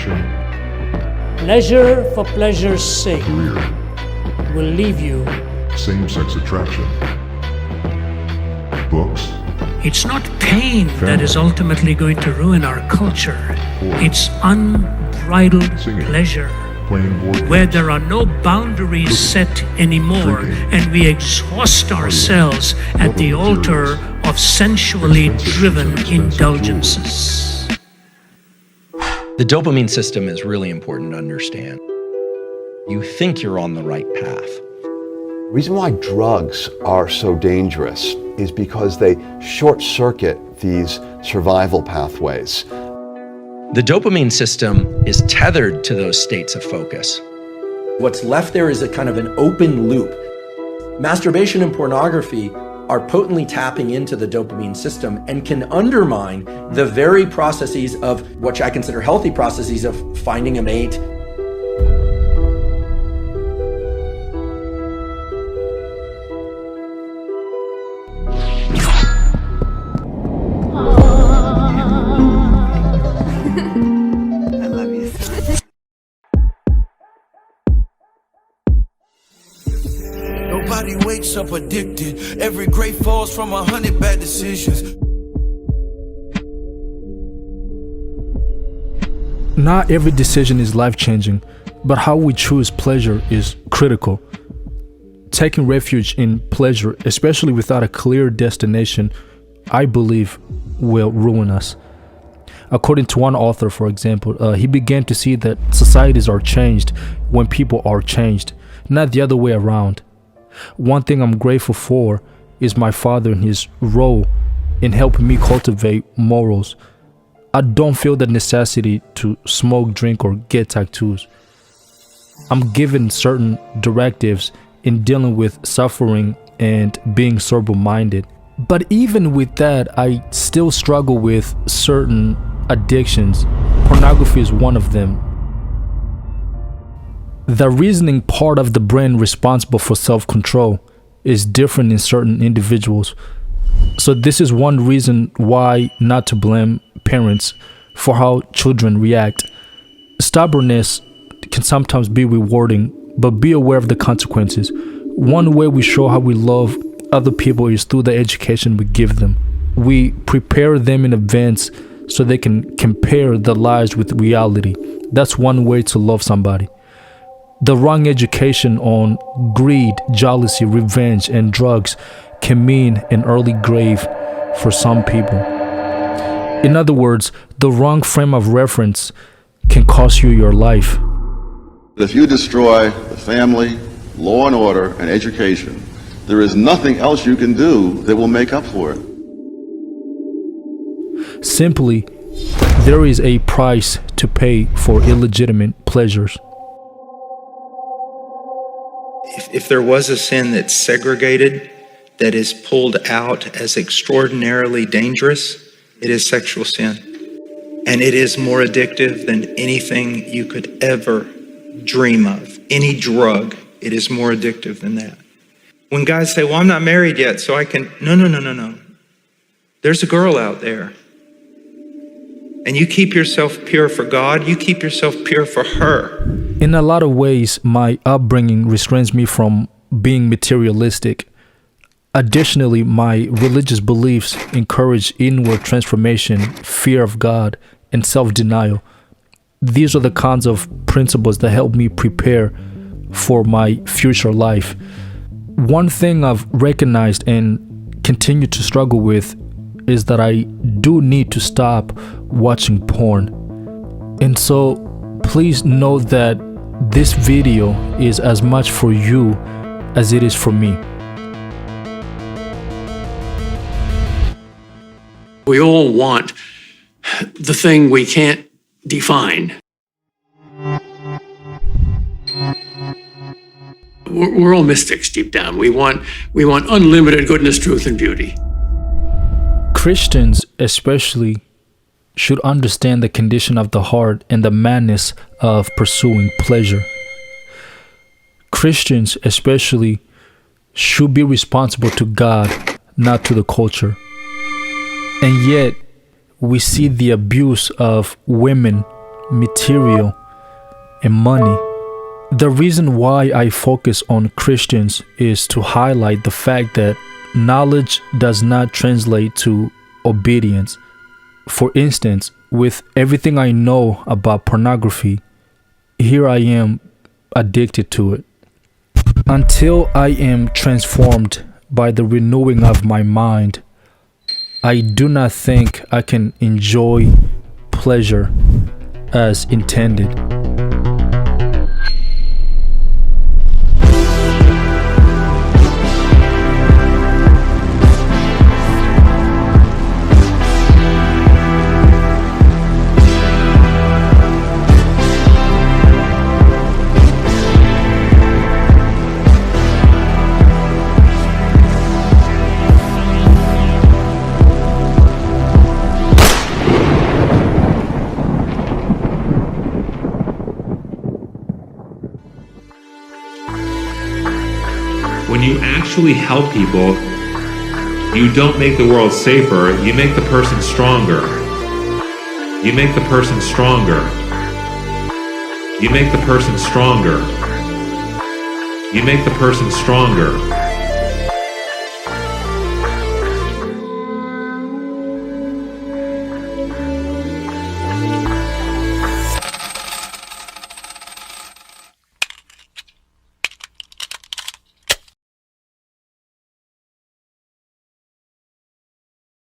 passion, Pleasure for pleasure's sake career, will leave you. same-sex attraction, books, It's not pain that is ultimately going to ruin our culture. It's unbridled Singing. pleasure, playing board where games, there are no boundaries set anymore, drinking, and we exhaust ourselves at the altar of sensually driven indulgences. The dopamine system is really important to understand. You think you're on the right path. The reason why drugs are so dangerous is because they short-circuit these survival pathways. The dopamine system is tethered to those states of focus. What's left there is a kind of an open loop. Masturbation and pornography are potently tapping into the dopamine system and can undermine the very processes of what I consider healthy processes of finding a mate. I love you so much. Nobody wakes up addicted. Every great falls from 100 bad decisions. Not every decision is life-changing, but how we choose pleasure is critical. Taking refuge in pleasure, especially without a clear destination, I believe will ruin us. According to one author, for example, he began to see that societies are changed when people are changed, not the other way around. One thing I'm grateful for is my father and his role in helping me cultivate morals. I don't feel the necessity to smoke, drink, or get tattoos. I'm given certain directives in dealing with suffering and being sober-minded. But even with that, I still struggle with certain addictions. Pornography is one of them. The reasoning part of the brain responsible for self-control is different in certain individuals. So this is one reason why not to blame parents for how children react. Stubbornness can sometimes be rewarding, but be aware of the consequences. One way we show how we love other people is through the education we give them. We prepare them in advance so they can compare their lives with reality. That's one way to love somebody. The wrong education on greed, jealousy, revenge, and drugs can mean an early grave for some people. In other words, the wrong frame of reference can cost you your life. If you destroy the family, law and order, and education, there is nothing else you can do that will make up for it. Simply, there is a price to pay for illegitimate pleasures. If there was a sin that's segregated, that is pulled out as extraordinarily dangerous, it is sexual sin. And it is more addictive than anything you could ever dream of. Any drug, it is more addictive than that. When guys say, well, I'm not married yet, so I can... No. There's a girl out there. And you keep yourself pure for God, you keep yourself pure for her. In a lot of ways, my upbringing restrains me from being materialistic. Additionally, my religious beliefs encourage inward transformation, fear of God, and self-denial. These are the kinds of principles that help me prepare for my future life. One thing I've recognized and continue to struggle with is that I do need to stop watching porn. And so please know that this video is as much for you as it is for me. We all want the thing we can't define. We're all mystics deep down. We want unlimited goodness, truth, and beauty. Christians especially should understand the condition of the heart and the madness of pursuing pleasure. Christians especially should be responsible to God, not to the culture. And yet, we see the abuse of women material, and money. The reason why I focus on Christians is to highlight the fact that knowledge does not translate to obedience. For instance, with everything I know about pornography, here I am addicted to it. Until I am transformed by the renewing of my mind, I do not think I can enjoy pleasure as intended. When you actually help people, you don't make the world safer, you make the person stronger. You make the person stronger. You make the person stronger. You make the person stronger.